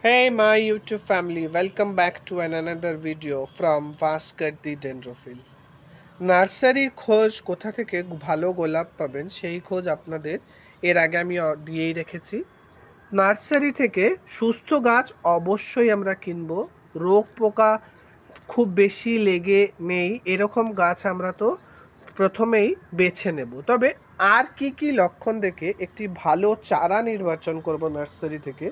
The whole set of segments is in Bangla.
Hey my YouTube family, welcome back to another video from Vasquez the Dendrophile. নার্সারির খোঁজ কোথা থেকে ভালো গোলাপ পাবেন সেই খোঁজ আপনাদের এর আগে আমি দিয়েই রেখেছি। নার্সারি থেকে সুস্থ গাছ অবশ্যই আমরা কিনবো। রোগ পোকা খুব বেশি লেগে নেই এরকম গাছ আমরা তো প্রথমেই বেছে নেব। তবে আর কি কি লক্ষণ দেখে একটি ভালো চারা নির্বাচন করব নার্সারি থেকে,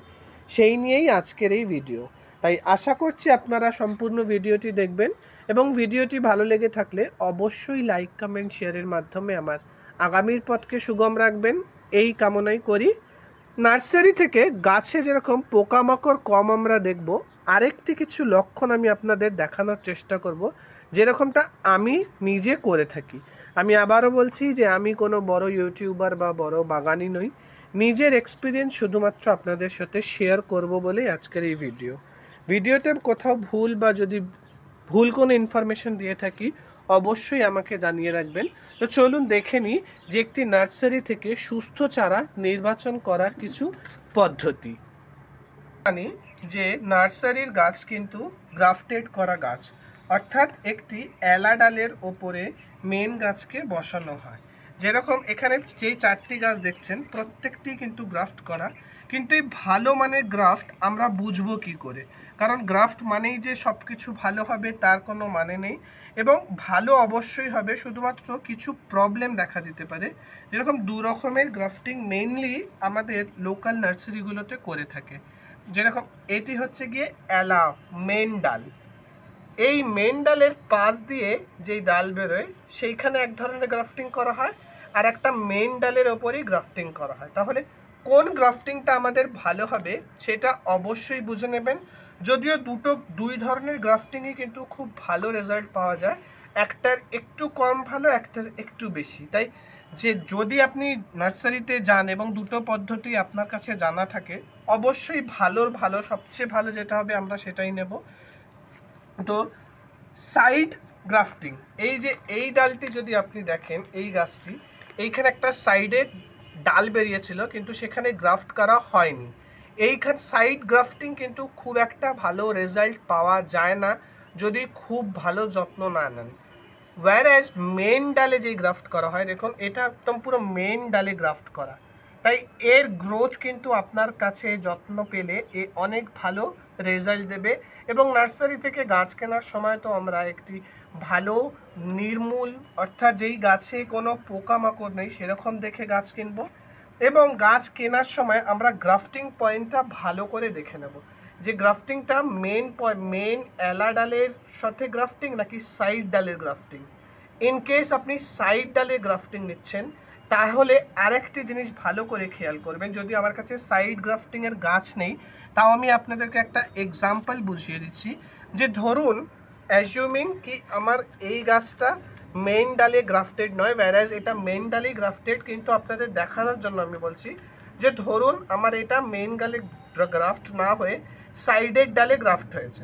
সেই নিয়েই আজকের এই ভিডিও। তাই আশা করছি আপনারা সম্পূর্ণ ভিডিওটি দেখবেন এবং ভিডিওটি ভালো লেগে থাকলে অবশ্যই লাইক কমেন্ট শেয়ারের মাধ্যমে আমার আগামীর পথকে সুগম রাখবেন এই কামনাই করি। নার্সারি থেকে গাছে যেরকম পোকামাকড় কম আমরা দেখব, আরেকটি কিছু লক্ষণ আমি আপনাদের দেখানোর চেষ্টা করব যেরকমটা আমি নিজে করে থাকি। আমি আবারও বলছি যে আমি কোনো বড় ইউটিউবার বা বড় বাগানি নই, নিজের এক্সপিরিয়েন্স শুধুমাত্র আপনাদের সাথে শেয়ার করব বলেই আজকের এই ভিডিওতে কোথাও ভুল বা যদি ভুল কোনো ইনফরমেশন দিয়ে থাকি অবশ্যই আমাকে জানিয়ে রাখবেন। তো চলুন দেখে নিই যে একটি নার্সারি থেকে সুস্থ চারা নির্বাচন করার কিছু পদ্ধতি। জানি যে নার্সারির গাছ কিন্তু গ্রাফটেড করা গাছ, অর্থাৎ একটি এলা ডালের ওপরে মেন গাছকে বসানো হয়। যেরকম এখানে যেই চারটি গাছ দেখছেন প্রত্যেকটি কিন্তু গ্রাফট করা, কিন্তু এই ভালো মানের গ্রাফট আমরা বুঝবো কি করে? কারণ গ্রাফট মানেই যে সব কিছু ভালো হবে তার কোনো মানে নেই, এবং ভালো অবশ্যই হবে, শুধুমাত্র কিছু প্রবলেম দেখা দিতে পারে। যেরকম দু রকমের গ্রাফটিং মেইনলি আমাদের লোকাল নার্সারিগুলোতে করে থাকে। যেরকম এটি হচ্ছে গিয়ে এলা মেন ডাল, এই মেন ডালের পাশ দিয়ে যেই ডাল বেরোয় সেইখানে এক ধরনের গ্রাফটিং করা হয়, আর একটা মেন ডালের ওপরেই গ্রাফটিং করা হয়। তাহলে কোন গ্রাফটিংটা আমাদের ভালো হবে সেটা অবশ্যই বুঝে নেবেন। যদিও দুই ধরনের গ্রাফটিংই কিন্তু খুব ভালো রেজাল্ট পাওয়া যায়, একটার একটু কম ভালো, একটার একটু বেশি। তাই যে যদি আপনি নার্সারিতে যান এবং দুটো পদ্ধতি আপনার কাছে জানা থাকে, অবশ্যই ভালো সবচেয়ে ভালো যেটা হবে আমরা সেটাই নেব। তো সাইড গ্রাফটিং, এই যে এই ডালটি যদি আপনি দেখেন, এই গাছটি এইখানে একটা সাইডে ডাল বেরিয়েছিল কিন্তু সেখানে গ্রাফট করা হয়নি। এইখানে সাইড গ্রাফটিং কিন্তু খুব একটা ভালো রেজাল্ট পাওয়া যায় না যদি খুব ভালো যত্ন না নেন। ওয়্যারএজ মেন ডালে যেই গ্রাফট করা হয়, দেখুন এটা একদম পুরো মেন ডালে গ্রাফট করা, তাই এর গ্রোথ কিন্তু আপনার কাছে যত্ন পেলে এ অনেক ভালো রেজাল্ট দেবে। এবং নার্সারি থেকে গাছ কেনার সময় তো আমরা একটি ভালো নির্মূল, অর্থাৎ যেই গাছে কোনো পোকামাকড় নেই সেরকম দেখে গাছ কিনবো। এবং গাছ কেনার সময় আমরা গ্রাফটিং পয়েন্টটা ভালো করে দেখে নেব যে গ্রাফটিংটা মেন এলা ডালের সাথে গ্রাফটিং নাকি সাইড ডালের গ্রাফটিং। ইন কেস আপনি সাইড ডালে গ্রাফটিং নিচ্ছেন তাহলে আরেকটি জিনিস ভালো করে খেয়াল করবেন। যদি আমার কাছে সাইড গ্রাফটিংয়ের গাছ নেই, তাও আমি আপনাদেরকে একটা এক্সাম্পল বুঝিয়ে দিচ্ছি। যে ধরুন অ্যাজিউমিং কি আমার এই গাছটা মেন ডালে গ্রাফটেড নয়, ওয়্যারএজ এটা মেন ডালে গ্রাফটেড, কিন্তু আপনাদের দেখানোর জন্য আমি বলছি যে ধরুন আমার এটা মেন ডালে গ্রাফট না হয়ে সাইডের ডালে গ্রাফট হয়েছে।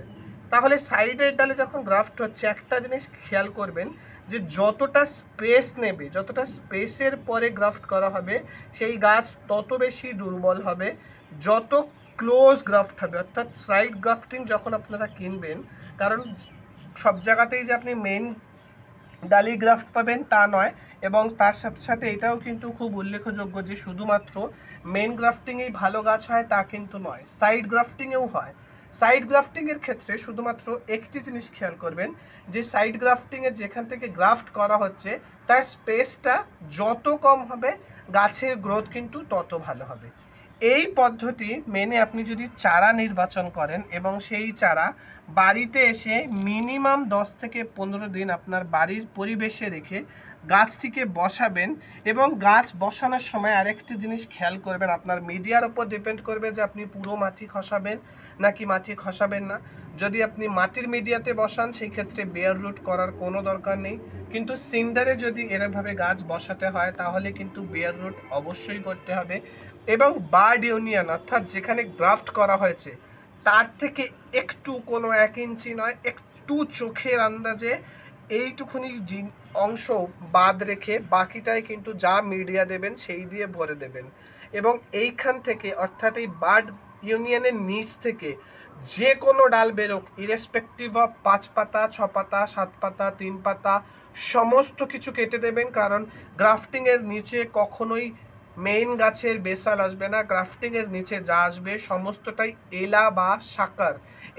তাহলে সাইডের ডালে যখন গ্রাফট হচ্ছে একটা জিনিস খেয়াল করবেন যে যতটা স্পেস নেবে, যতটা স্পেসের পরে গ্রাফট করা হবে সেই গাছ তত বেশি দুর্বল হবে। যত ক্লোজ গ্রাফট হবে, অর্থাৎ সাইড গ্রাফটিং যখন আপনারা কিনবেন, কারণ সব জায়গাতেই যে আপনি মেন ডালি গ্রাফট পাবেন তা নয়, এবং তার সাথে সাথে এটাও কিন্তু খুব উল্লেখযোগ্য যে শুধুমাত্র মেন গ্রাফটিংয়েই ভালো গাছ হয় তা কিন্তু নয়, সাইড গ্রাফটিংয়েও হয়। সাইড গ্রাফটিংয়ের ক্ষেত্রে শুধুমাত্র একটি জিনিস খেয়াল করবেন যে সাইড গ্রাফটিংয়ের যেখান থেকে গ্রাফট করা হচ্ছে তার স্পেসটা যত কম হবে গাছের গ্রোথ কিন্তু তত ভালো হবে। এই পদ্ধতি মেনে আপনি যদি চারা নির্বাচন করেন এবং সেই চারা বাড়িতে এসে মিনিমাম 10 থেকে 15 দিন আপনার বাড়ির পরিবেশে রেখে গাছটিকে বসাবেন, এবং গাছ বসানোর সময় আরেকটি জিনিস খেয়াল করবেন, আপনার মিডিয়ার ওপর ডিপেন্ড করবে যে আপনি পুরো মাটি খসাবেন নাকি মাটি খসাবেন না। যদি আপনি মাটির মিডিয়াতে বসান সেই ক্ষেত্রে বেয়ার রুট করার কোনো দরকার নেই, কিন্তু সিন্ডারে যদি এরকমভাবে গাছ বসাতে হয় তাহলে কিন্তু বেয়ার রুট অবশ্যই করতে হবে। এবং বার্ড ইউনিয়ন, অর্থাৎ যেখানে গ্রাফট করা হয়েছে তার থেকে একটু কোনো 1 ইঞ্চি নয়, একটু চোখের আন্দাজে এইটুকুনি অংশ বাদ রেখে বাকিটাই কিন্তু যা মিডিয়া দেবেন সেই দিয়ে ভরে দেবেন। এবং এইখান থেকে, অর্থাৎ এই বার্ড ইউনিয়নের নিচ থেকে যে কোনো ডাল বেরোক, ইরেসপেক্টিভ অফ 5 পাতা, 6 পাতা, 7 পাতা, 3 পাতা, সমস্ত কিছু কেটে দেবেন। কারণ গ্রাফটিংয়ের নিচে কখনোই মেইন গাছের বেসাল আসবে না। গ্রাফটিংয়ের নিচে যা আসবে সমস্তটাই এলা বা সাকার।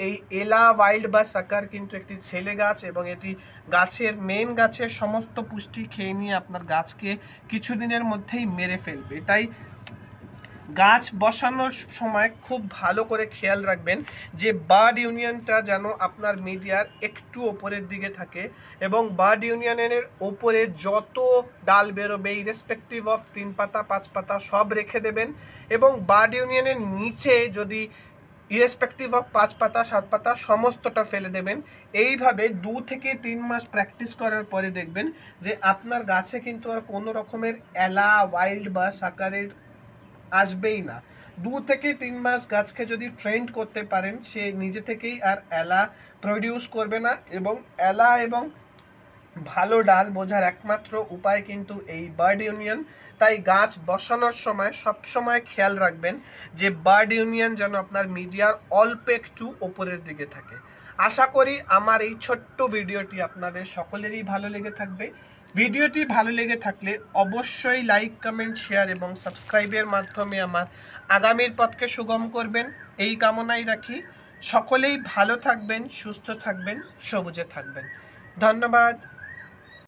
এই এলা, ওয়াইল্ড বা সাকার কিন্তু একটি ছেলে গাছ, এবং এটি গাছের মেইন গাছের সমস্ত পুষ্টি খেয়ে নিয়ে আপনার গাছকে কিছুদিনের মধ্যেই মেরে ফেলবে। তাই গাছ বসানোর সময় খুব ভালো করে খেয়াল রাখবেন যে বার্ড ইউনিয়নটা যেন আপনার মিডিয়ার একটু ওপরের দিকে থাকে, এবং বার্ড ইউনিয়নের ওপরে যত ডাল বেরোবে ইরেসপেক্টিভ অফ 3 পাতা 5 পাতা সব রেখে দেবেন। এবং বার্ড ইউনিয়নের নিচে যদি ইরেসপেক্টিভ অফ 5 পাতা 7 পাতা সমস্তটা ফেলে দেবেন। এইভাবে 2 থেকে 3 মাস প্র্যাকটিস করার পরে দেখবেন যে আপনার গাছে কিন্তু আর কোনো রকমের এলা, ওয়াইল্ড বা সাকারের আসবেই না। 2 থেকে 3 মাস গাছকে যদি ট্রেন্ড করতে পারেন, সে নিজে থেকেই আর এলা প্রডিউস করবে না। এবং এলা এবং ভালো ডাল বোঝার একমাত্র উপায় কিন্তু এই বার্ড ইউনিয়ন। তাই গাছ বসানোর সময় সবসময় খেয়াল রাখবেন যে বার্ড ইউনিয়ন যেন আপনার মিডিয়ার অল্প একটু ওপরের দিকে থাকে। আশা করি আমার এই ছোট্ট ভিডিওটি আপনাদের সকলেরই ভালো লেগে থাকবে। ভিডিওটি ভালো লেগে থাকলে অবশ্যই লাইক, কমেন্ট, শেয়ার এবং সাবস্ক্রাইবের মাধ্যমে আমার আগামীর পথকে সুগম করবেন, এই কামনাই রাখি। সকলেই ভালো থাকবেন, সুস্থ থাকবেন, সবুজে থাকবেন। ধন্যবাদ।